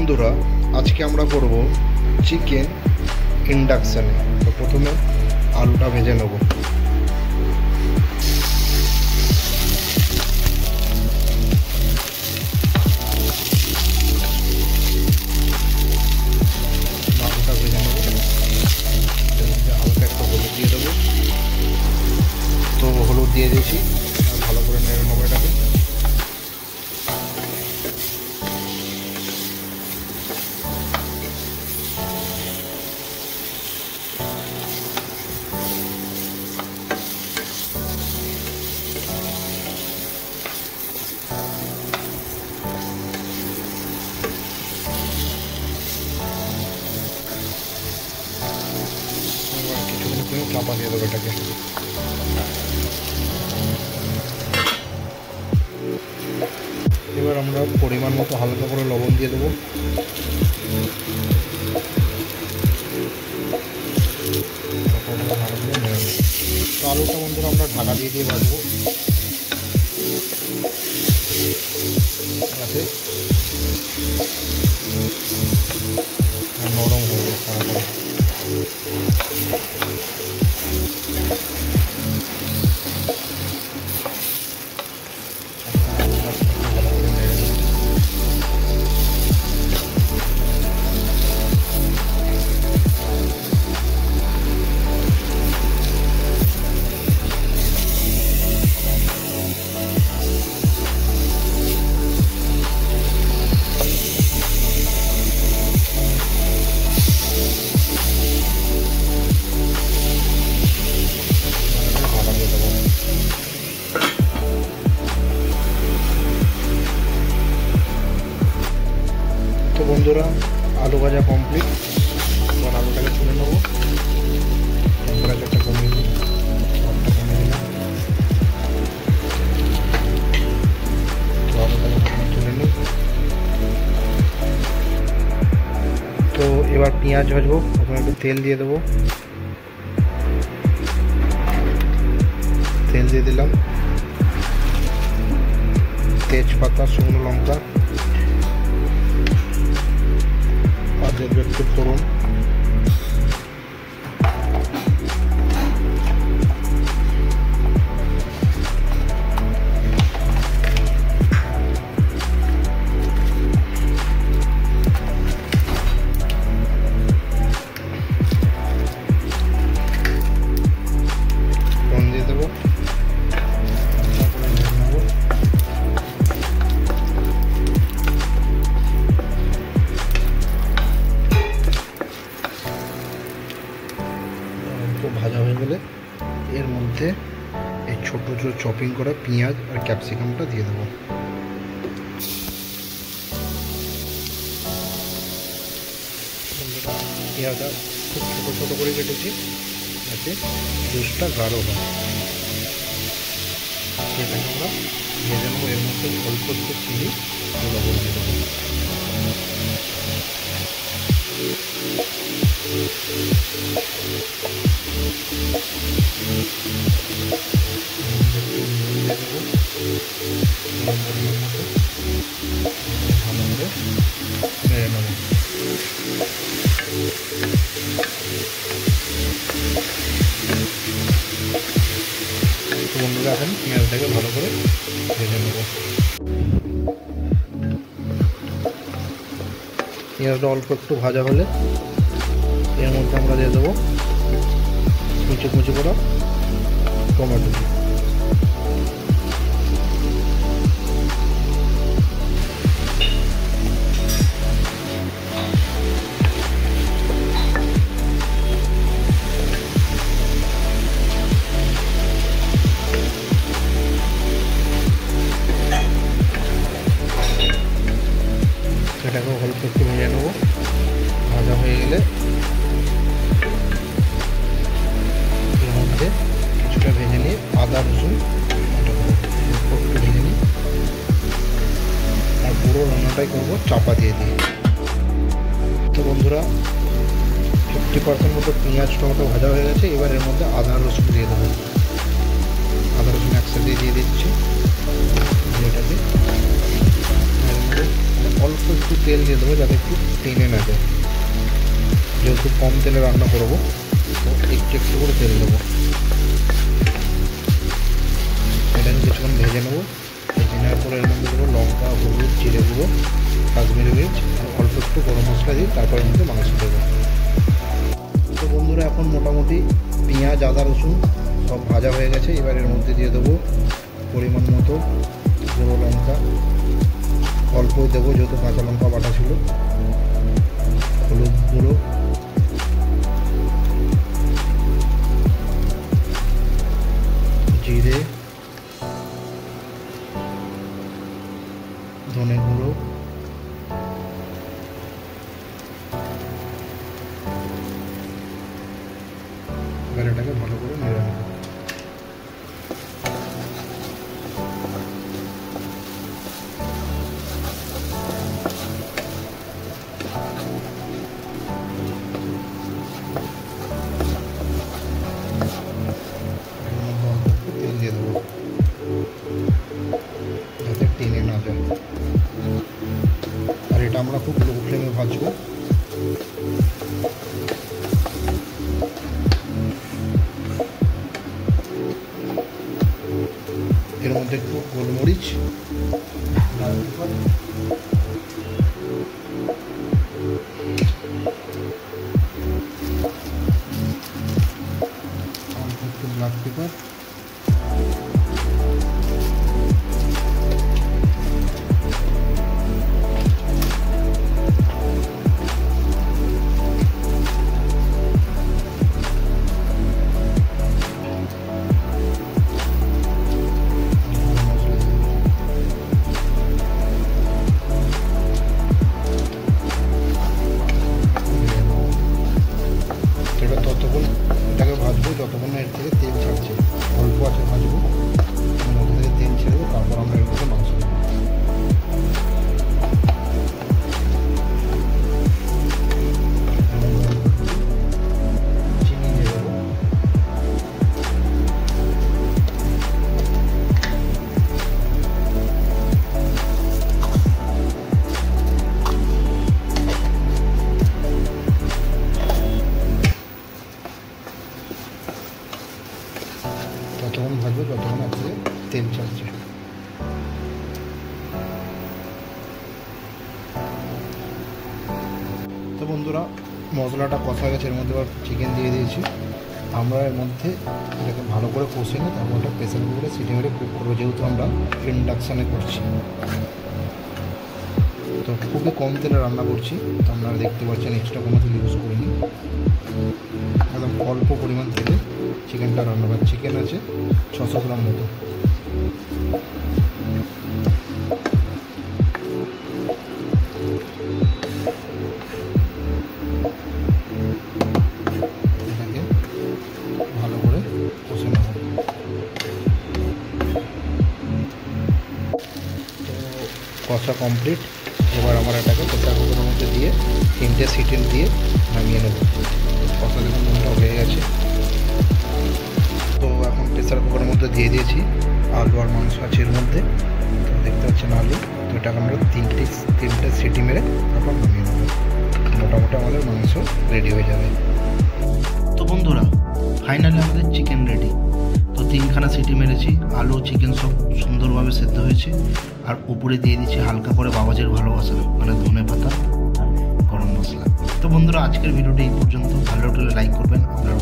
বন্ধুরা, আজকে আমরা করব চিকেন ইন্ডাকশানে। তো প্রথমে আলুটা ভেজে নেব। আলুটা ভেজে নেব, হালকা একটা হলুদ দিয়ে দেবো। তো হলুদ দিয়ে দিয়েছি, ভালো করে নেড়ে নেবো এটাকে। কিছুক্ষণ চাপা দিয়ে দেবো এটাকে। এবার আমরা পরিমাণ মতো হালকা করে লবণ দিয়ে দেবো। তো আলুটা বন্ধুরা আমরা ঢাকা দিয়ে ভাজবো, যাতে নরম হবে তাড়াতাড়ি। তো বন্ধুরা, আলু ভাজা কমপ্লিট। এবার আলুটাকে তুলে নেবো। টেম্পারেচারটা কমিয়ে দিই, সবটা কমিয়ে দিলাম। তো আলুটাকে তুলে নিই। তো এবার পেঁয়াজ ভাজবো। ওখানে একটু তেল দিয়ে দেবো। তেল দিয়ে দিলাম, তেজপাতা, শুকনো লঙ্কা, আর দেবো একটু ফোড়ন। দিয়ে দেবো, ভাজা হয়ে গেলে এর মধ্যে এই ছোট ছোট চপিং করা পেঁয়াজ আর ক্যাপসিকামটা দিয়ে দেবো। পেঁয়াজটা খুব ছোটো ছোটো করে কেটেছি, যাতে জুসটা গাঢ় হয়। সেটাকে আমরা ভেজে নেবো। এর মধ্যে অল্প একটু চিনি লবণ দিয়ে দেবো। বন্ধুরা, এখন পেঁয়াজটাকে ভালো করে ভেজে নেব। পেঁয়াজটা অল্প একটু ভাজা হলে এর মধ্যে আমরা দিয়ে দেবো কুচি কুচি করা টমেটো। এটাকে অল্প একটু ভেজে নেবো। ভাজা হয়ে গেলে এর মধ্যে কিছুটা ভেজে নিয়ে আদা রসুন একটু ভেজে নিই। আর পুরো রান্নাটাই করবো চাপা দিয়ে দিয়ে। তো বন্ধুরা, 50% মতো পেঁয়াজ টমেটো ভাজা হয়ে গেছে। এবার এর মধ্যে আদা রসুন দিয়ে দেবো। আদা রসুন একসাথে দিয়ে দিচ্ছি। এটাকে অল্প একটু তেল দিয়ে দেবো যাতে একটু টেনে না যায়, যেহেতু কম তেলে রান্না করবো তো একটু একটু করে তেল দেবো। এটা আমি কিছুক্ষণ ভেজে নেবো। ভেজে নেওয়ার পরে এর মধ্যে দেবো লঙ্কা, হলুদ, জিরে গুঁড়ো, কাশ্মীরি মির্চ আর অল্প একটু গরম মশলা দিই, তারপর এর মধ্যে মাংস দেবো। তো বন্ধুরা এখন মোটামুটি পেঁয়াজ, আদা, রসুন সব ভাজা হয়ে গেছে। এবার এর মধ্যে দিয়ে দেবো পরিমাণ মতো গুঁড়ো লঙ্কা, অল্পই দেবো যেহেতু কাঁচা লঙ্কা বাটা ছিল, হলুদ গুঁড়ো, জিরে, ধনে গুঁড়ো, এবার এটাকে ভালো করে নেড়ে নেব। তেল দিয়ে দেবো যাতে টেনে না যায়। আর এটা আমরা খুব লো ফ্লেমে ভাজবো। এর মধ্যে একটু গোলমরিচ, লাল পেপার, অল্প একটু ব্ল্যাক পেপার, এটাকে ভাজবো যতক্ষণ না এর থেকে তেল ছাড়ছে। অল্প আছে ভাজবো, মধ্যে থেকে তেল ছেড়ে দেবো, তারপর আমরা এর মধ্যে মাংস দেবো। চিনি দিয়ে দেবো, যতক্ষণ ভাজবো যতক্ষণ আপনি তেল ছাড়ছে। তো বন্ধুরা মশলাটা কষা গেছে, এর মধ্যে আবার চিকেন দিয়ে দিয়েছি। আমরা এর মধ্যে এটাকে ভালো করে কষে নিই, তারপর ওটা প্রেসার কুকারে সিটি মেরে কুক করবো, যেহেতু আমরা ইন্ডাকশানে করছি। তো খুবই কম তেলে রান্না করছি, তো আপনারা দেখতে পাচ্ছেন এক্সট্রা কোনো তেল ইউজ করিনি, একদম অল্প পরিমাণ তেলে চিকেনটা রান্না করা। চিকেন আছে 600 গ্রাম মতো। এটাকে ভালো করে কষে নেব। তো কষা কমপ্লিট। এবার আমার এটাকে প্রেসার কুকারের মধ্যে দিয়ে 3টে সিটি দিয়ে নামিয়ে নেব। কষা দেখুন বন্ধুরা হয়ে গেছে। তো এখন প্রেসার কুকারের মধ্যে দিয়ে দিয়েছি আলু আর মাংস আছে এর মধ্যে। তো দেখতে পাচ্ছেন আলু, তো এটাকে আমরা 3টে সিটি মেরে তারপর নামিয়ে নেব। মোটামুটি আমাদের মাংস রেডি হয়ে যাবে। তো বন্ধুরা ফাইনালি আমাদের চিকেন রেডি। তো 3খানা সিটি মেরেছি, আলু চিকেন সব সুন্দরভাবে সেদ্ধ হয়েছে। আর উপরে দিয়ে দিচ্ছি হালকা করে বাবাজির ভালোবাসা, মানে ধনে পাতা আর গরম মশলা। তো বন্ধুরা আজকের ভিডিওটা এই পর্যন্ত। ভালো লাগলে লাইক করবেন, আপনার